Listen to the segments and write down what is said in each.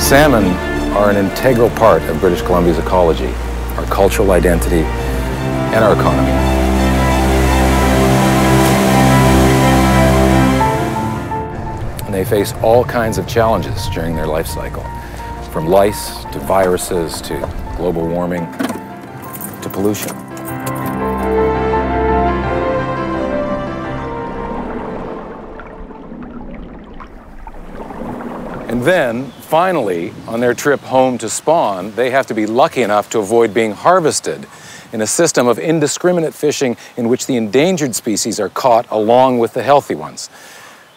Salmon are an integral part of British Columbia's ecology, our cultural identity, and our economy. And they face all kinds of challenges during their life cycle, from lice to viruses to global warming to pollution. And then, finally, on their trip home to spawn, they have to be lucky enough to avoid being harvested in a system of indiscriminate fishing in which the endangered species are caught along with the healthy ones.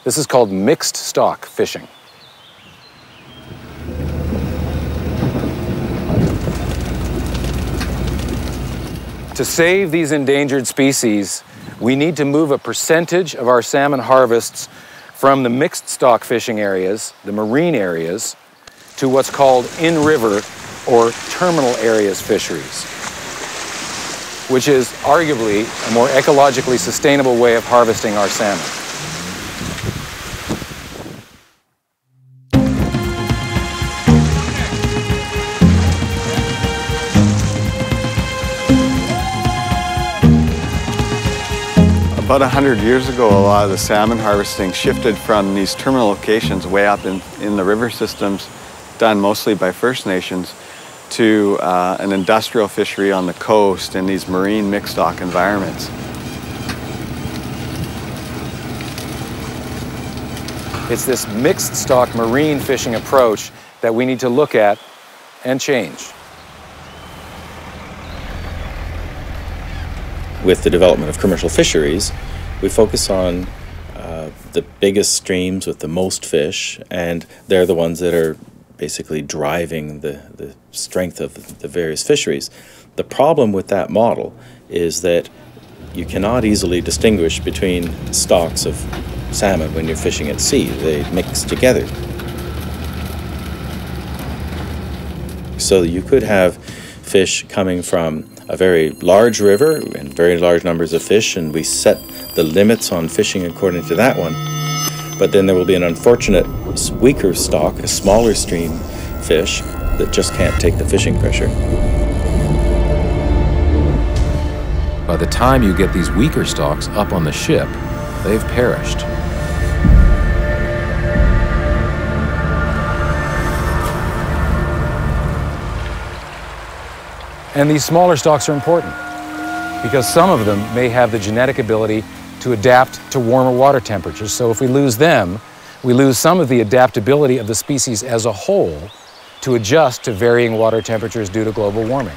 This is called mixed stock fishing. To save these endangered species, we need to move a percentage of our salmon harvests from the mixed stock fishing areas, the marine areas, to what's called in-river or terminal areas fisheries, which is arguably a more ecologically sustainable way of harvesting our salmon. About 100 years ago, a lot of the salmon harvesting shifted from these terminal locations way up in the river systems, done mostly by First Nations, to an industrial fishery on the coast in these marine mixed stock environments. It's this mixed stock marine fishing approach that we need to look at and change. With the development of commercial fisheries, we focus on the biggest streams with the most fish, and they're the ones that are basically driving the strength of the various fisheries. The problem with that model is that you cannot easily distinguish between stocks of salmon when you're fishing at sea. They mix together. So you could have fish coming from a very large river and very large numbers of fish, and we set the limits on fishing according to that one. But then there will be an unfortunate weaker stock, a smaller stream fish that just can't take the fishing pressure. By the time you get these weaker stocks up on the ship, they've perished. And these smaller stocks are important because some of them may have the genetic ability to adapt to warmer water temperatures. So if we lose them, we lose some of the adaptability of the species as a whole to adjust to varying water temperatures due to global warming.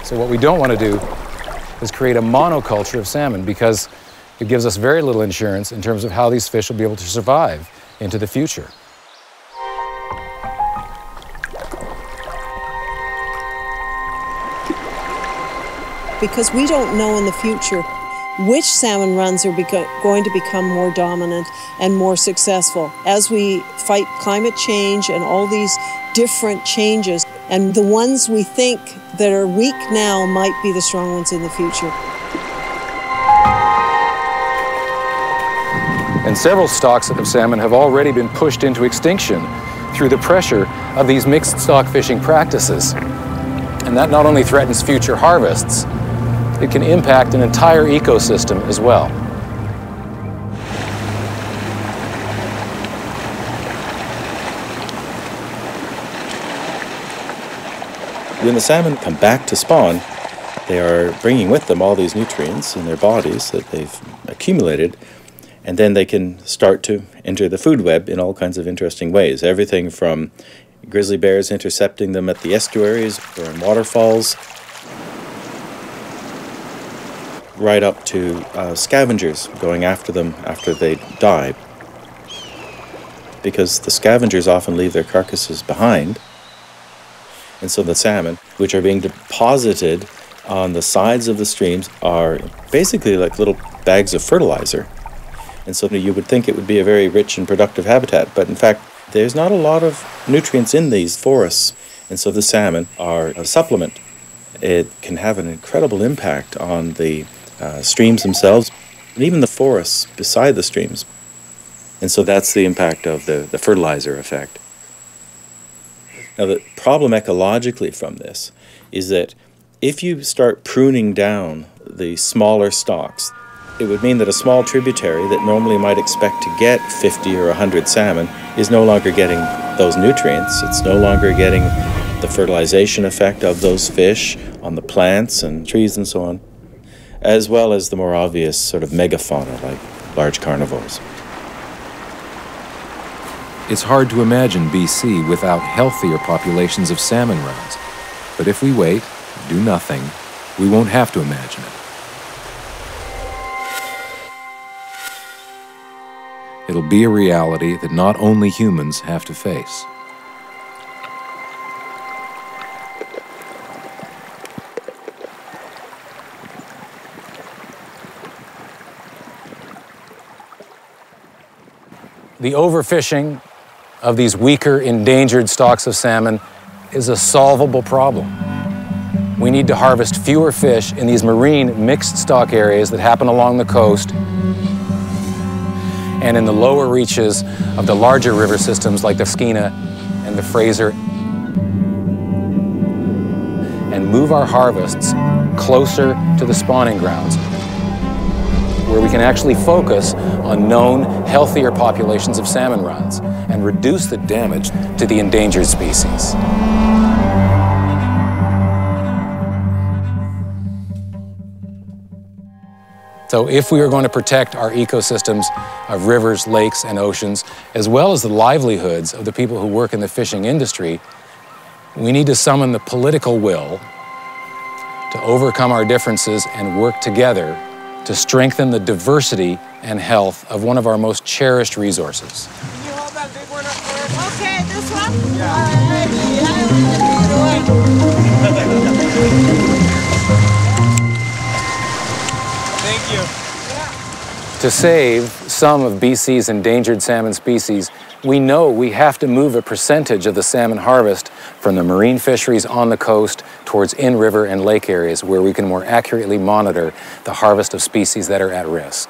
So what we don't want to do is create a monoculture of salmon because it gives us very little insurance in terms of how these fish will be able to survive into the future. Because we don't know in the future which salmon runs are going to become more dominant and more successful as we fight climate change and all these different changes. And the ones we think that are weak now might be the strong ones in the future. And several stocks of salmon have already been pushed into extinction through the pressure of these mixed stock fishing practices. And that not only threatens future harvests, it can impact an entire ecosystem as well. When the salmon come back to spawn, they are bringing with them all these nutrients in their bodies that they've accumulated, and then they can start to enter the food web in all kinds of interesting ways. Everything from grizzly bears intercepting them at the estuaries or in waterfalls, right up to scavengers going after them after they die. Because the scavengers often leave their carcasses behind. And so the salmon, which are being deposited on the sides of the streams, are basically like little bags of fertilizer. And so you would think it would be a very rich and productive habitat, but in fact, there's not a lot of nutrients in these forests. And so the salmon are a supplement. It can have an incredible impact on the streams themselves, and even the forests beside the streams. And so that's the impact of the fertilizer effect. Now, the problem ecologically from this is that if you start pruning down the smaller stocks, it would mean that a small tributary that normally might expect to get 50 or 100 salmon is no longer getting those nutrients. It's no longer getting the fertilization effect of those fish on the plants and trees and so on, as well as the more obvious sort of megafauna like large carnivores. It's hard to imagine BC without healthier populations of salmon runs. But if we wait, do nothing, we won't have to imagine it. It'll be a reality that not only humans have to face. The overfishing of these weaker, endangered stocks of salmon is a solvable problem. We need to harvest fewer fish in these marine mixed stock areas that happen along the coast and in the lower reaches of the larger river systems like the Skeena and the Fraser, and move our harvests closer to the spawning grounds, where we can actually focus on known, healthier populations of salmon runs and reduce the damage to the endangered species. So if we are going to protect our ecosystems of rivers, lakes, and oceans, as well as the livelihoods of the people who work in the fishing industry, we need to summon the political will to overcome our differences and work together to strengthen the diversity and health of one of our most cherished resources. Can you hold that big one up there? Okay, this one? Yeah. All right. Thank you. To save some of BC's endangered salmon species, we know we have to move a percentage of the salmon harvest from the marine fisheries on the coast towards in-river and lake areas where we can more accurately monitor the harvest of species that are at risk.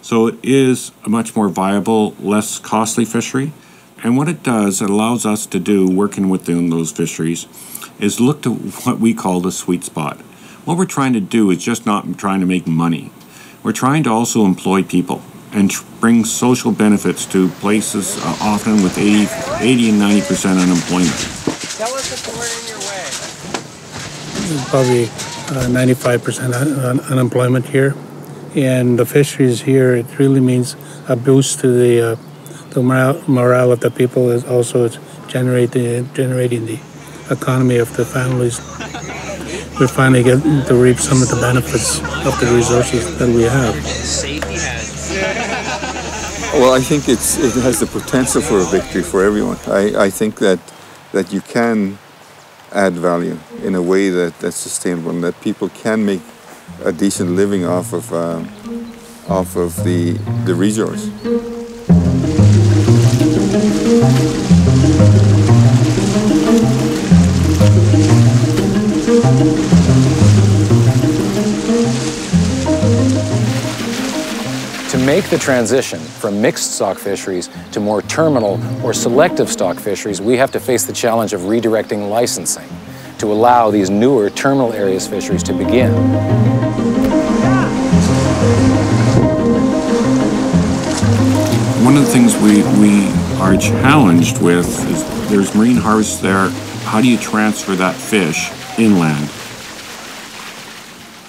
So it is a much more viable, less costly fishery. And what it does, it allows us to do, working within those fisheries, is look to what we call the sweet spot. What we're trying to do is just not trying to make money. We're trying to also employ people and bring social benefits to places often with 80 and 90% unemployment. Tell us if we're in your way. Probably 95% unemployment here. And the fisheries here, it really means a boost to the morale of the people. Is also generating the economy of the families. We're finally getting to reap some of the benefits of the resources that we have. Well, I think it has the potential for a victory for everyone. I think that you can add value in a way that's sustainable and that people can make a decent living off of the resource. To make the transition from mixed stock fisheries to more terminal or selective stock fisheries, we have to face the challenge of redirecting licensing to allow these newer terminal areas fisheries to begin. One of the things we are challenged with is there's marine harvest there. How do you transfer that fish inland?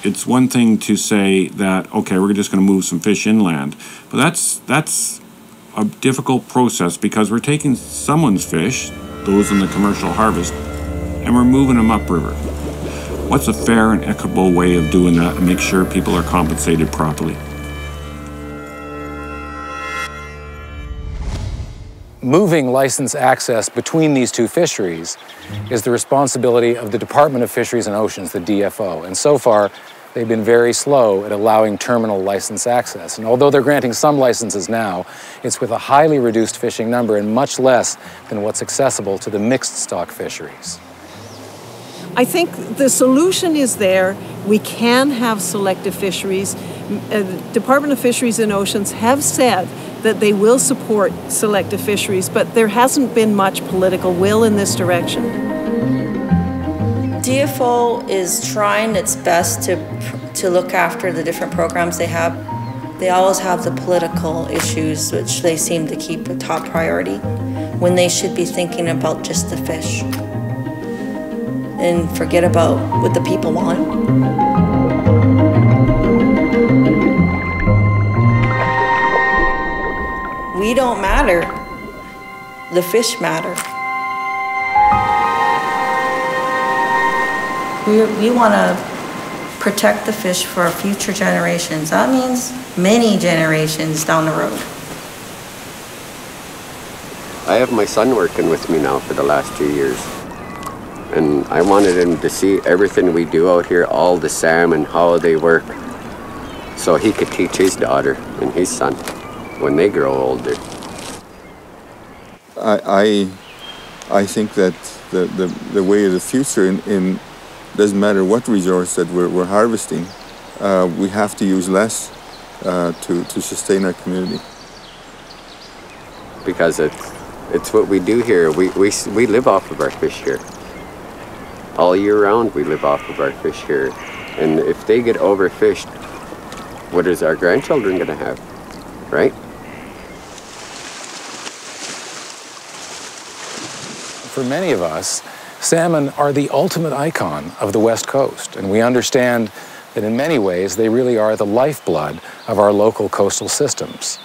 It's one thing to say that, okay, we're just going to move some fish inland, but that's a difficult process because we're taking someone's fish, those in the commercial harvest, and we're moving them upriver. What's a fair and equitable way of doing that and make sure people are compensated properly? Moving license access between these two fisheries is the responsibility of the Department of Fisheries and Oceans, the DFO. And so far, they've been very slow at allowing terminal license access. And although they're granting some licenses now, it's with a highly reduced fishing number and much less than what's accessible to the mixed stock fisheries. I think the solution is there. We can have selective fisheries. Department of Fisheries and Oceans have said that they will support selective fisheries, but there hasn't been much political will in this direction. DFO is trying its best to look after the different programs they have. They always have the political issues, which they seem to keep a top priority, when they should be thinking about just the fish and forget about what the people want. We don't matter. The fish matter. We want to protect the fish for future generations. That means many generations down the road. I have my son working with me now for the last 2 years. And I wanted him to see everything we do out here, all the salmon, how they work, so he could teach his daughter and his son when they grow older. I think that the way of the future in doesn't matter what resource that we're harvesting, we have to use less to sustain our community. Because it's what we do here. We live off of our fish here. All year round we live off of our fish here. And if they get overfished, what is our grandchildren going to have, right? For many of us, salmon are the ultimate icon of the West Coast, and we understand that in many ways they really are the lifeblood of our local coastal systems.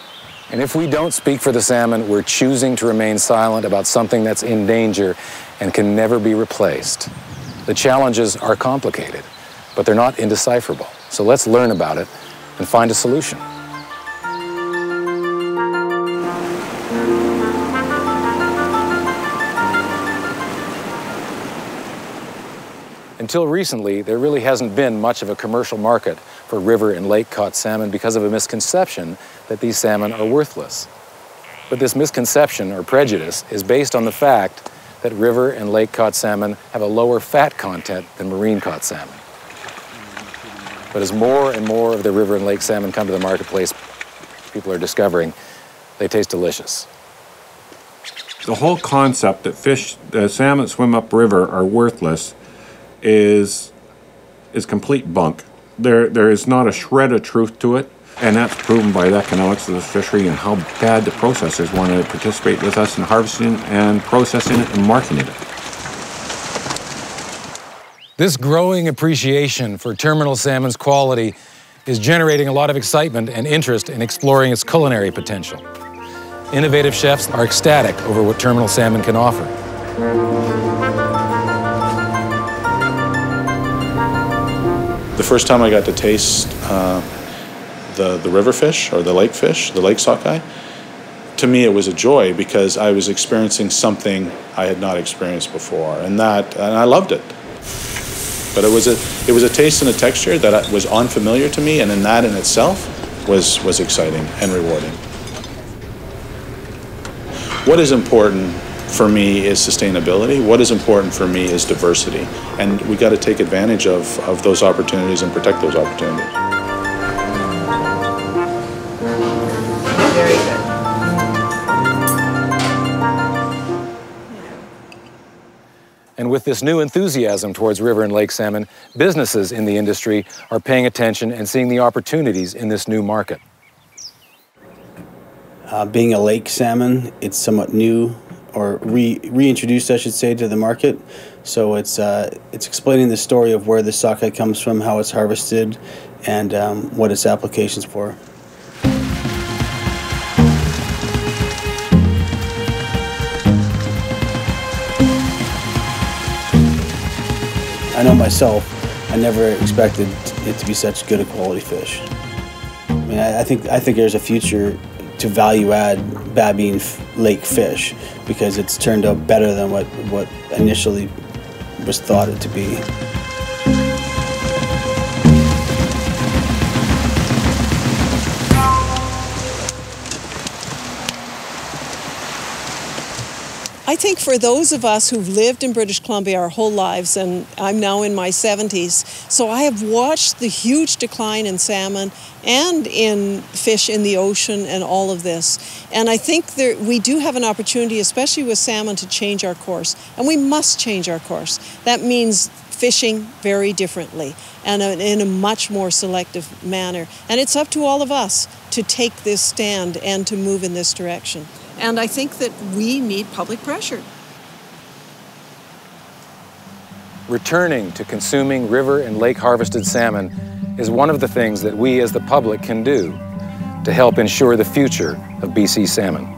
And if we don't speak for the salmon, we're choosing to remain silent about something that's in danger and can never be replaced. The challenges are complicated, but they're not indecipherable. So let's learn about it and find a solution. Until recently, there really hasn't been much of a commercial market for river and lake-caught salmon because of a misconception that these salmon are worthless. But this misconception or prejudice is based on the fact that river and lake-caught salmon have a lower fat content than marine-caught salmon. But as more and more of the river and lake salmon come to the marketplace, people are discovering they taste delicious. The whole concept that salmon that swim upriver are worthless is complete bunk. There is not a shred of truth to it, and that's proven by the economics of the fishery and how bad the processors want to participate with us in harvesting and processing it and marketing it. This growing appreciation for terminal salmon's quality is generating a lot of excitement and interest in exploring its culinary potential. Innovative chefs are ecstatic over what terminal salmon can offer. The first time I got to taste the river fish or the lake fish, the lake sockeye, to me it was a joy because I was experiencing something I had not experienced before, and I loved it. But it was a taste and a texture that was unfamiliar to me, and in that in itself was exciting and rewarding. What is important for me is sustainability. What is important for me is diversity. And we got to take advantage of those opportunities and protect those opportunities. Very good. And with this new enthusiasm towards river and lake salmon, businesses in the industry are paying attention and seeing the opportunities in this new market. Being a lake salmon, it's somewhat new, or reintroduced, I should say, to the market. So it's explaining the story of where the sockeye comes from, how it's harvested, and what its applications for. I know myself, I never expected it to be such good a quality fish. I mean, I think there's a future to value add Babine lake fish because it's turned out better than what initially was thought it to be. I think for those of us who've lived in British Columbia our whole lives, and I'm now in my 70s, so I have watched the huge decline in salmon and in fish in the ocean and all of this. And I think we do have an opportunity, especially with salmon, to change our course. And we must change our course. That means fishing very differently and in a much more selective manner. And it's up to all of us to take this stand and to move in this direction. And I think that we need public pressure. Returning to consuming river and lake harvested salmon is one of the things that we as the public can do to help ensure the future of BC salmon.